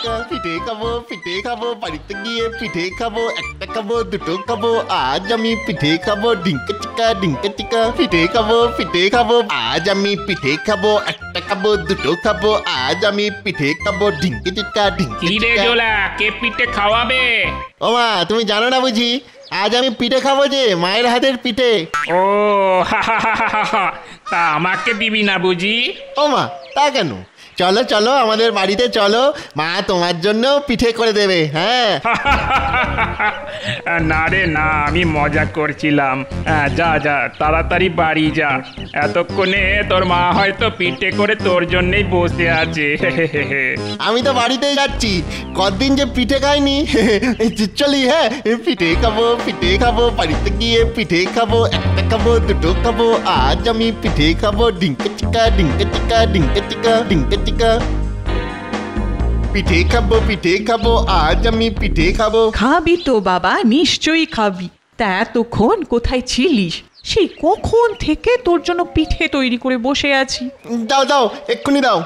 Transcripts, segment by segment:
টিকা পিঠে খাবো বাড়িতে গিয়ে পিঠে খাবো একটা খাবো দুটো খাবো আজ আমি পিঠে খাবো ডিঙ্কা টিকা পিঠে খাবো আজ আমি পিঠে খাবো একটা খাবো দুটো খাবো আজ আমি পিঠে খাবো ডিঙ্কা টিকা কি রে জোলা কে পিঠে খাওয়াবে? ও মা তুমি জানো না বুঝি আজ আমি পিঠে খাবো যে মায়ের হাতের পিঠে। ও তা আমাকে দিবি না বুঝি? ও মা তা কেন, চলো চলো আমাদের বাড়িতে চলো, মা তোমার জন্য পিঠে করে দেবে। হ্যাঁ না রে না, আমি মজা করছিলাম। যা যা তাড়াতাড়ি বাড়ি যা, এতক্ষণে তোর মা হয়তো পিঠে করে তোর জন্যই বসে আছে। আমি তো বাড়িতেই যাচ্ছি, কতদিন যে পিঠে খাইনি। চলি হ্যাঁ, পিঠে খাবো বাড়িতে গিয়ে পিঠে খাবো একটা খাবো দুটো খাবো আজ আমি পিঠে খাবো ডিঙ্কা টিকা পিঠে খাবো আজ আমি পিঠে খাবো। খাবি তো বাবা, নিশ্চয়ই খাবি। তা এতক্ষণ কোথায় ছিলিস? সেই কখন থেকে তোর জন্য পিঠে তৈরি করে বসে আছি। দাও এক্ষুনি দাও।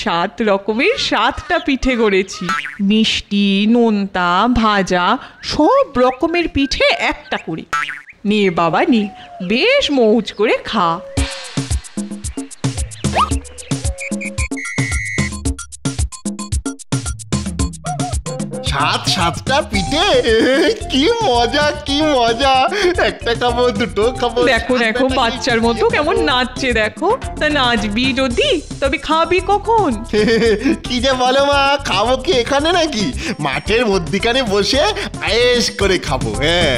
7 রকমের 7টা পিঠে করেছি, মিষ্টি নোনতা ভাজা সব রকমের পিঠে একটা করে। নে বাবা নে, বেশ মৌজ করে খা। সাতটা পিঠে, কি মজা। একটা খাবো দুটো খাবো। দেখো বাচ্চার মতো কেমন নাচছে দেখো। তা নাচবি যদি তবে খাবি কখন? কি যে বলো মা, খাবো কি এখানে নাকি? মাঠের মধ্যিখানে বসে আয়েশ করে খাবো। হ্যাঁ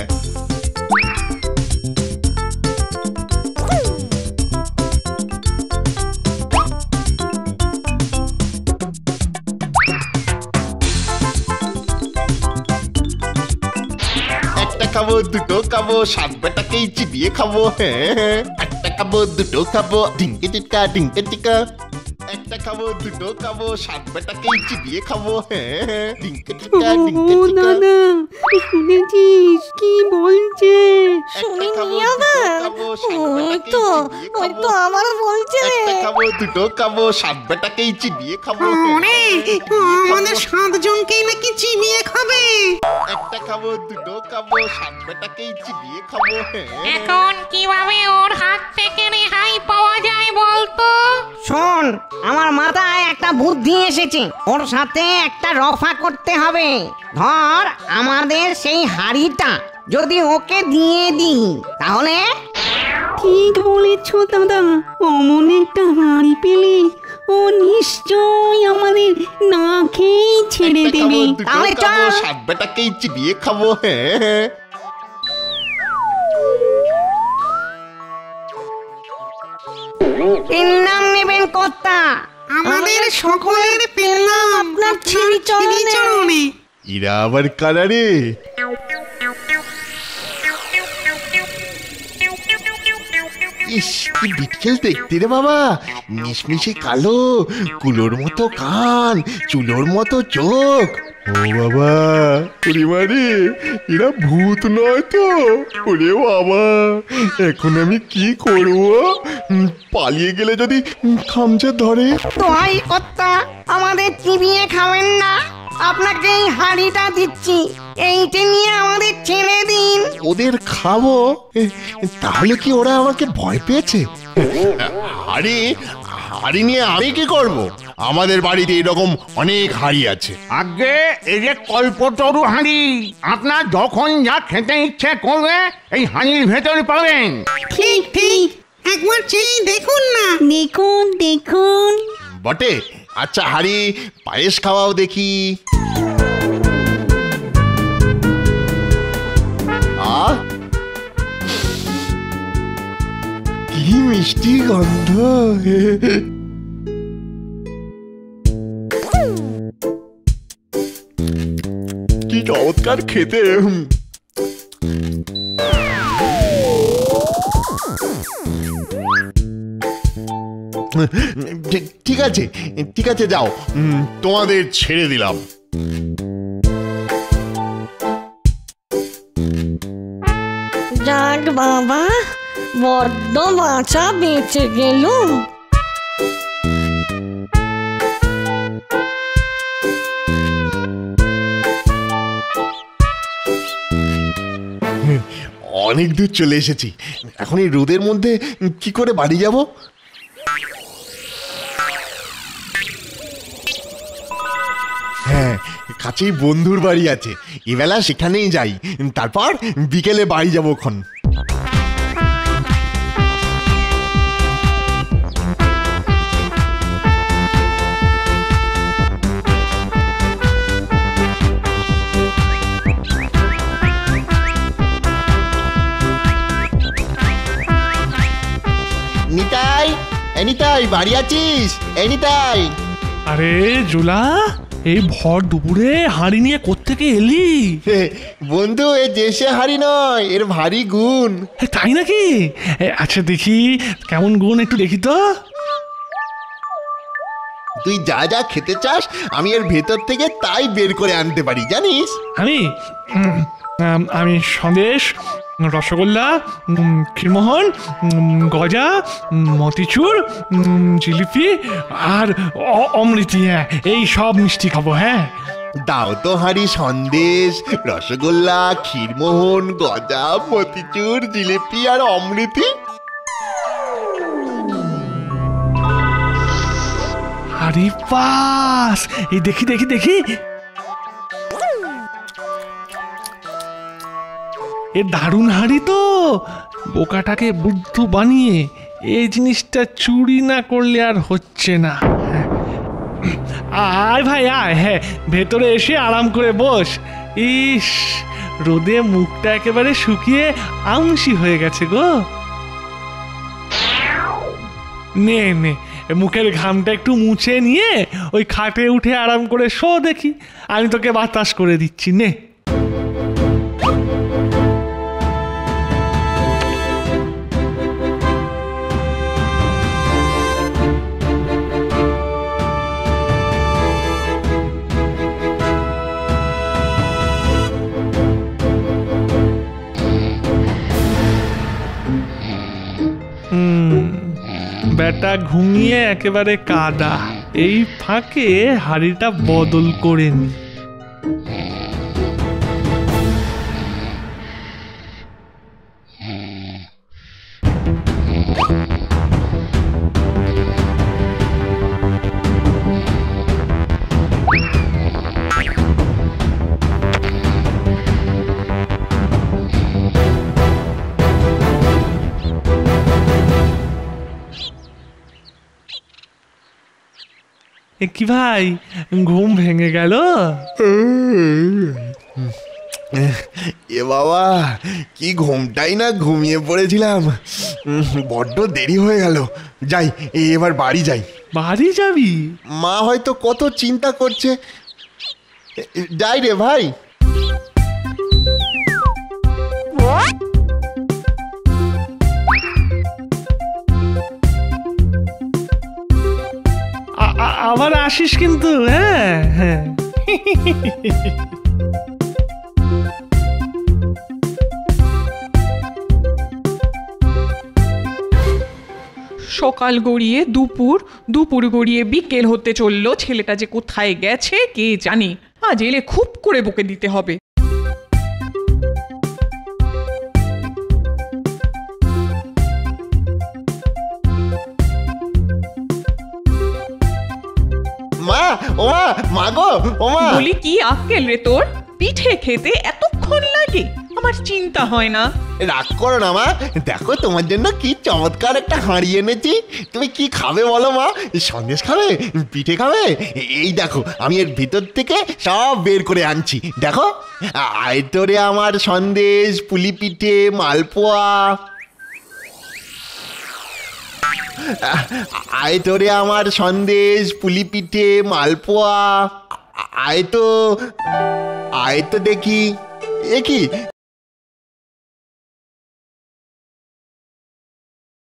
খাবো দুটো খাবো 7 বেটাকেই চিবিয়ে খাবো। হ্যাঁ একটা খাবো দুটো খাবো ডিঙ্কা টিকা একটা খাবো দুটো খাবো 7 বেটাকেই চিবিয়ে খাবো। হ্যাঁ ডিঙ্কা টিকা দাদা শুনেছিস কি বলছে? শুনিনি ওই তো আমার বলছে একটা খাবো দুটো খাবো 7 বেটাকেই চিবিয়ে খাবো। আমাদের 7 জনকেই নাকি চিবিয়ে খাবে। একটা খাবো দুটো খাবো 7 বেটাকেই চিবিয়ে খাবো। এখন কিভাবে ওর হাত থেকে রেহাই পাওয়া যায় বলতো? শোন, আমার মাথায় একটা বুদ্ধি এসেছে। ওর সাথে একটা রফা করতে হবে। ধর আমাদের সেই হাড়িটা যদি ওকে দিয়ে দিই তাহলে? ঠিক বলেছ দাদা, অমন একটা হাঁড়ি পেলে ও নিশ্চয় আমাদের না খেয়েই ছেড়ে দেবে। তাহলে চল 7 বেটাকেই চিবিয়ে খাবো। হ্যাঁ নাম নেবেন কর্তা। আমাদের সকলের পেলাম আপনার চরণে। ইরা আবার কারারে। ইস কি বিটকেল দেখতে রে বাবা, মিশমিশে কালো, কুলোর মতো কান, চুলোর মতো চোখ। ও বাবা পরিবারে এরা ভূত নয় তো? ওরে বাবা এখন আমি কি করব? পালিয়ে গেলে যদি খামচে ধরে? দোহাই কর্তা, আমাদের চিবিয়ে খাবেন না। আপনাকে এই হাড়িটা দিচ্ছি, এইটা নিয়ে আমাদের ছেড়ে দিন। ওদের খাবো? তাহলে কি ওরা আমাকে ভয় পেয়েছে? হাড়ি নিয়ে আমি কি করব? আমাদের বাড়িতে এরকম অনেক হাড়ি আছে। আগে এই যে কল্পতরু হাঁড়ি, আপনার যখন যা খেতে ইচ্ছে করবে এই হাঁড়ির ভেতরে পাবেন। ঠিক একবার চেয়ে দেখুন না। দেখুন বটে। আচ্ছা হাড়ি পায়েস খাওয়াও দেখি। কি মিষ্টি গন্ধ। কি চমৎকার খেতে। ঠিক আছে যাও, তোমাদের ছেড়ে দিলাম। যাক বাবা, বড্ড বাঁচা বেঁচে গেল। অনেক দূর চলে এসেছি। এখন এই রোদের মধ্যে কি করে বাড়ি যাব? হ্যাঁ, কাছেই বন্ধুর বাড়ি আছে, এবেলা সেখানেই যাই, তারপর বিকেলে বাড়ি যাবো খন। নিতাই, নিতাই বাড়ি আছিস? নিতাই। আরে জোলা, এই ভর দুপুরে হাঁড়ি নিয়ে কোত্থেকে এলি? বন্ধু, এ দেশে হাঁড়ি নয়, এর ভারী গুণ। তাই নাকি? আচ্ছা দেখি কেমন গুণ, একটু দেখি তো। তুই যা যা খেতে চাস আমি এর ভেতর থেকে তাই বের করে আনতে পারি, জানিস? আমি সন্দেশ, রসগোল্লা, ক্ষীরমোহন, গজা, মতিচুর, জিলিপি আর অমৃতি, হ্যাঁ এই সব মিষ্টি খাবো। হ্যাঁ দাও তো হাঁড়ি সন্দেশ, রসগোল্লা, ক্ষীরমোহন, গজা, মতিচুর, জিলিপি আর অমৃতি। আরে পাস, এই দেখি দেখি দেখি, এ দারুণ হাঁড়ি তো। বোকাটাকে বুদ্ধু বানিয়ে এই জিনিসটা চুরি না করলে আর হচ্ছে না। আয় ভাই আয়, হ্যাঁ ভেতরে এসে আরাম করে বস। ইস, রোদে মুখটা একেবারে শুকিয়ে আমসি হয়ে গেছে গো। নে নে, মুখের ঘামটা একটু মুছে নিয়ে ওই খাটে উঠে আরাম করে শো দেখি, আমি তোকে বাতাস করে দিচ্ছি। নে। বেটা ঘুমিয়ে একেবারে কাদা, এই ফাঁকে হাড়িটা বদল করে নি। কি ভাই, ঘুম ভেঙে গেল? এ বাবা, কি ঘুমটাই না ঘুমিয়ে পড়েছিলাম, বড্ড দেরি হয়ে গেল। যাই, এবার বাড়ি যাই। বাড়ি যাবি? মা হয়তো কত চিন্তা করছে। যাই রে ভাই। আবার আসিস কিন্তু। হ্যাঁ হ্যাঁ। সকাল গড়িয়ে দুপুর, দুপুর গড়িয়ে বিকেল হতে চললো। ছেলেটা যে কোথায় গেছে কে জানে। আজ এলে খুব করে বকে দিতে হবে। মা, ও মা, মা গো, ও মা। বলি কি আক্কেল রে তোর? পিঠে খেতে এতক্ষণ লাগে? আমার চিন্তা হয় না? রাগ করো না মা, দেখো তোমার জন্য কি চমৎকার একটা হাঁড়ি এনেছি। তুমি কি খাবে বলো মা? সন্দেশ খাবে, পিঠে খাবে? এই দেখো, আমি এর ভিতর থেকে সব বের করে আনছি। দেখো, আয়তরে আমার সন্দেশ, পুলি পিঠে, মালপোয়া। আয়তরে আমার সন্দেশ, পুলি পিঠে, মালপোয়া। আয়তো দেখি, এ কি